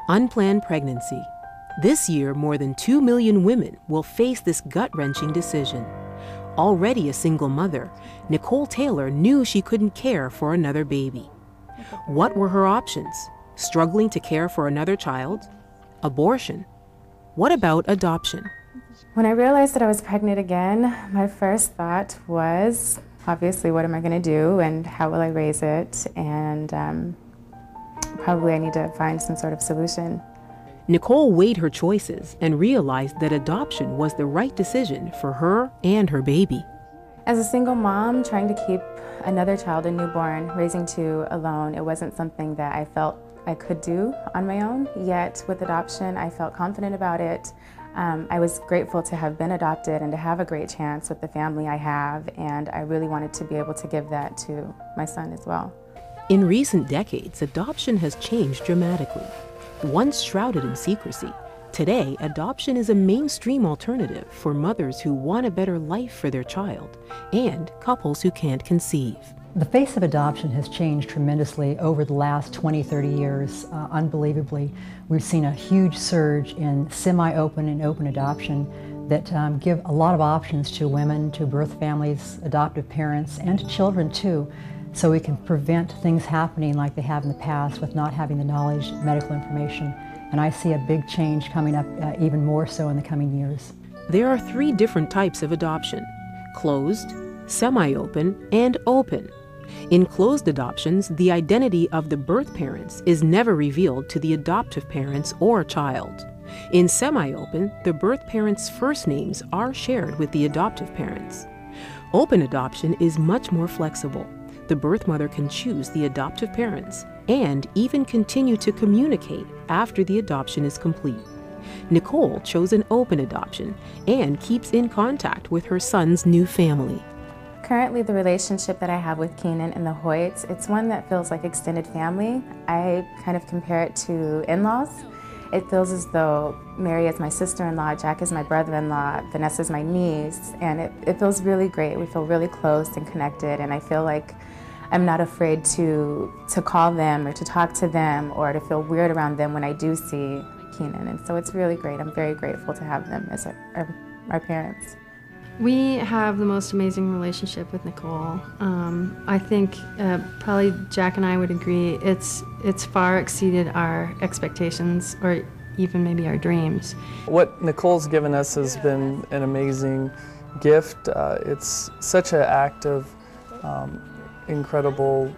Unplanned pregnancy. This year, more than 2 million women will face this gut-wrenching decision. Already a single mother, Nicole Taylor knew she couldn't care for another baby. What were her options? Struggling to care for another child? Abortion? What about adoption? When I realized that I was pregnant again, my first thought was, obviously, what am I going to do and how will I raise it? And probably I need to find some sort of solution. Nicole weighed her choices and realized that adoption was the right decision for her and her baby. As a single mom, trying to keep another child, a newborn, raising two alone, it wasn't something that I felt I could do on my own. Yet with adoption, I felt confident about it. I was grateful to have been adopted and to have a great chance with the family I have, and I really wanted to be able to give that to my son as well. In recent decades, adoption has changed dramatically. Once shrouded in secrecy, today adoption is a mainstream alternative for mothers who want a better life for their child and couples who can't conceive. The face of adoption has changed tremendously over the last 20, 30 years. Unbelievably, we've seen a huge surge in semi-open and open adoption that give a lot of options to women, to birth families, adoptive parents, and to children too, so we can prevent things happening like they have in the past with not having the knowledge, medical information. And I see a big change coming up even more so in the coming years. There are 3 different types of adoption: closed, semi-open, and open. In closed adoptions, the identity of the birth parents is never revealed to the adoptive parents or child. In semi-open, the birth parents' first names are shared with the adoptive parents. Open adoption is much more flexible. The birth mother can choose the adoptive parents and even continue to communicate after the adoption is complete. Nicole chose an open adoption and keeps in contact with her son's new family. Currently, the relationship that I have with Keenan and the Hoyts, it's one that feels like extended family. I kind of compare it to in-laws. It feels as though Mary is my sister-in-law, Jack is my brother-in-law, Vanessa is my niece, and it feels really great. We feel really close and connected, and I feel like I'm not afraid to call them or to talk to them or to feel weird around them when I do see Keenan, and so it's really great. I'm very grateful to have them as our parents. We have the most amazing relationship with Nicole. I think probably Jack and I would agree it's far exceeded our expectations or even maybe our dreams. What Nicole's given us has been an amazing gift. It's such an act of incredible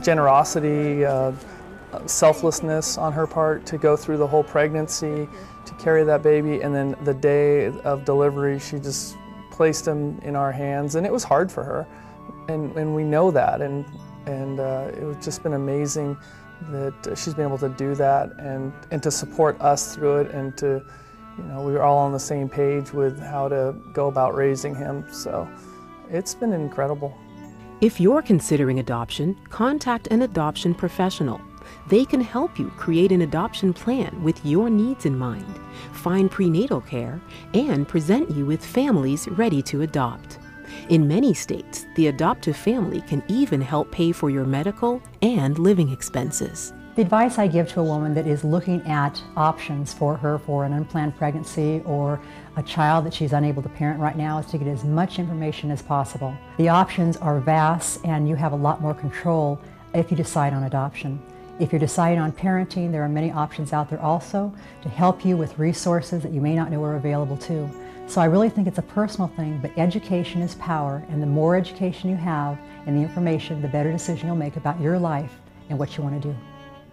generosity, selflessness on her part to go through the whole pregnancy, to carry that baby, and then the day of delivery she just placed him in our hands, and it was hard for her, and we know that, and it's just been amazing that she's been able to do that and to support us through it, and to, we were all on the same page with how to go about raising him, so it's been incredible. If you're considering adoption, contact an adoption professional. They can help you create an adoption plan with your needs in mind, find prenatal care, and present you with families ready to adopt. In many states, the adoptive family can even help pay for your medical and living expenses. The advice I give to a woman that is looking at options for her for an unplanned pregnancy or a child that she's unable to parent right now is to get as much information as possible. The options are vast, and you have a lot more control if you decide on adoption. If you're deciding on parenting, there are many options out there also to help you with resources that you may not know are available too. So I really think it's a personal thing, but education is power, and the more education you have and the information, the better decision you'll make about your life and what you want to do.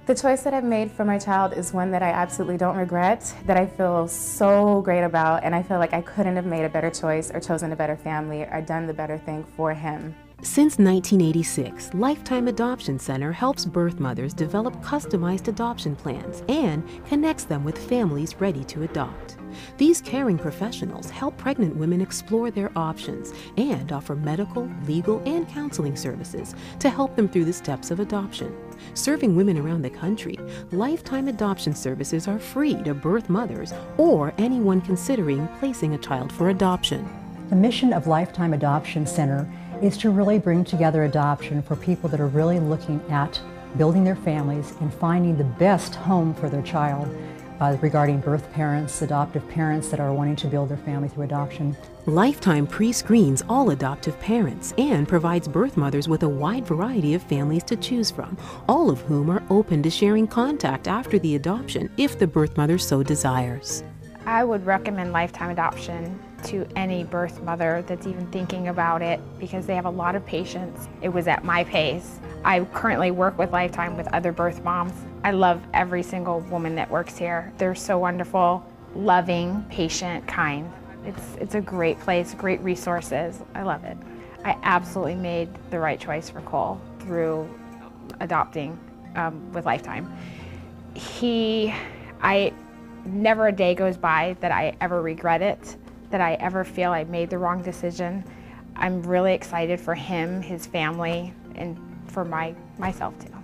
The choice that I've made for my child is one that I absolutely don't regret, that I feel so great about, and I feel like I couldn't have made a better choice or chosen a better family or done the better thing for him. Since 1986, Lifetime Adoption Center helps birth mothers develop customized adoption plans and connects them with families ready to adopt. These caring professionals help pregnant women explore their options and offer medical, legal, and counseling services to help them through the steps of adoption. Serving women around the country, Lifetime Adoption services are free to birth mothers or anyone considering placing a child for adoption. The mission of Lifetime Adoption Center is to really bring together adoption for people that are really looking at building their families and finding the best home for their child regarding birth parents, adoptive parents that are wanting to build their family through adoption. Lifetime pre-screens all adoptive parents and provides birth mothers with a wide variety of families to choose from, all of whom are open to sharing contact after the adoption if the birth mother so desires. I would recommend Lifetime Adoption to any birth mother that's even thinking about it because they have a lot of patience. It was at my pace. I currently work with Lifetime with other birth moms. I love every single woman that works here. They're so wonderful, loving, patient, kind. It's a great place, great resources. I love it. I absolutely made the right choice for Cole through adopting with Lifetime. Never a day goes by that I ever regret it, that I ever feel I made the wrong decision. I'm really excited for him, his family, and for myself too.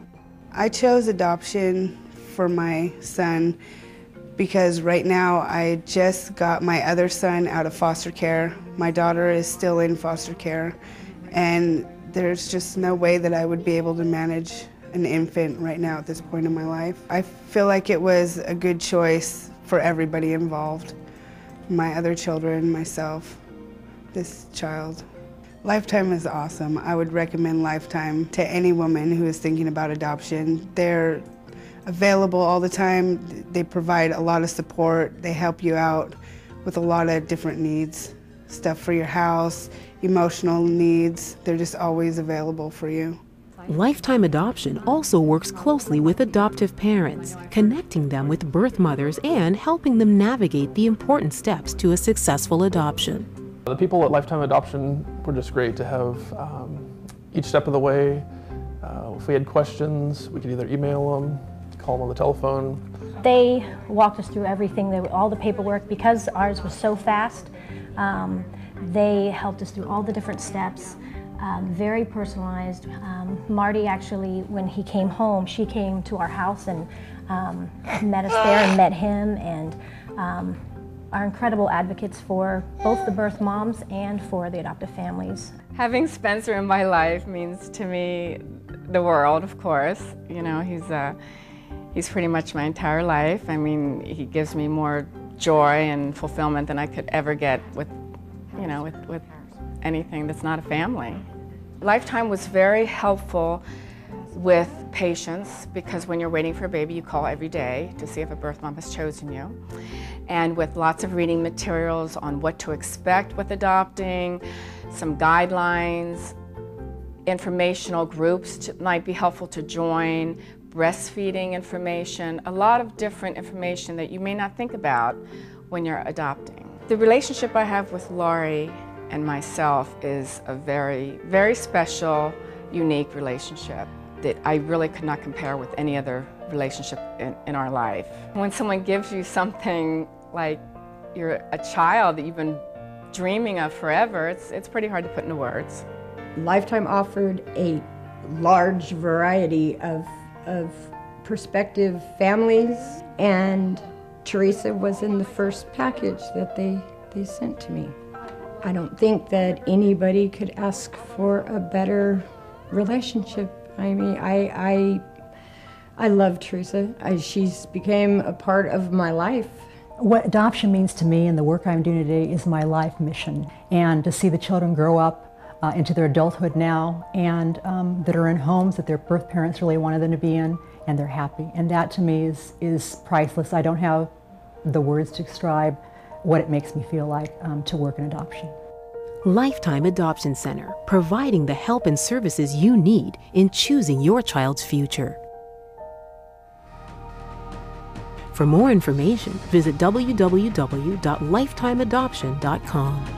I chose adoption for my son because right now I just got my other son out of foster care. My daughter is still in foster care, and there's just no way that I would be able to manage an infant right now at this point in my life. I feel like it was a good choice for everybody involved. My other children, myself, this child. Lifetime is awesome. I would recommend Lifetime to any woman who is thinking about adoption. They're available all the time. They provide a lot of support. They help you out with a lot of different needs. Stuff for your house, emotional needs. They're just always available for you. Lifetime Adoption also works closely with adoptive parents, connecting them with birth mothers and helping them navigate the important steps to a successful adoption. The people at Lifetime Adoption were just great to have each step of the way. If we had questions, we could either email them, call them on the telephone. They walked us through everything, all the paperwork. Because ours was so fast, they helped us through all the different steps. Very personalized. Marty actually, when he came home, she came to our house and met us there and met him, and are incredible advocates for both the birth moms and for the adoptive families. Having Spencer in my life means to me the world, of course. You know, he's pretty much my entire life. I mean, he gives me more joy and fulfillment than I could ever get with, you know, with anything that's not a family. Lifetime was very helpful with patients because when you're waiting for a baby, you call every day to see if a birth mom has chosen you. And with lots of reading materials on what to expect with adopting, some guidelines, informational groups might be helpful to join, breastfeeding information, a lot of different information that you may not think about when you're adopting. The relationship I have with Laurie and myself is a very, very special, unique relationship that I really could not compare with any other relationship in our life. When someone gives you something like you're a child that you've been dreaming of forever, it's pretty hard to put into words. Lifetime offered a large variety of prospective families, and Teresa was in the first package that they sent to me. I don't think that anybody could ask for a better relationship. I mean, I love Teresa. She's became a part of my life. What adoption means to me and the work I'm doing today is my life mission. And to see the children grow up into their adulthood now and that are in homes that their birth parents really wanted them to be in, and they're happy. And that to me is priceless. I don't have the words to describe what it makes me feel like to work in adoption. Lifetime Adoption Center, providing the help and services you need in choosing your child's future. For more information, visit www.lifetimeadoption.com.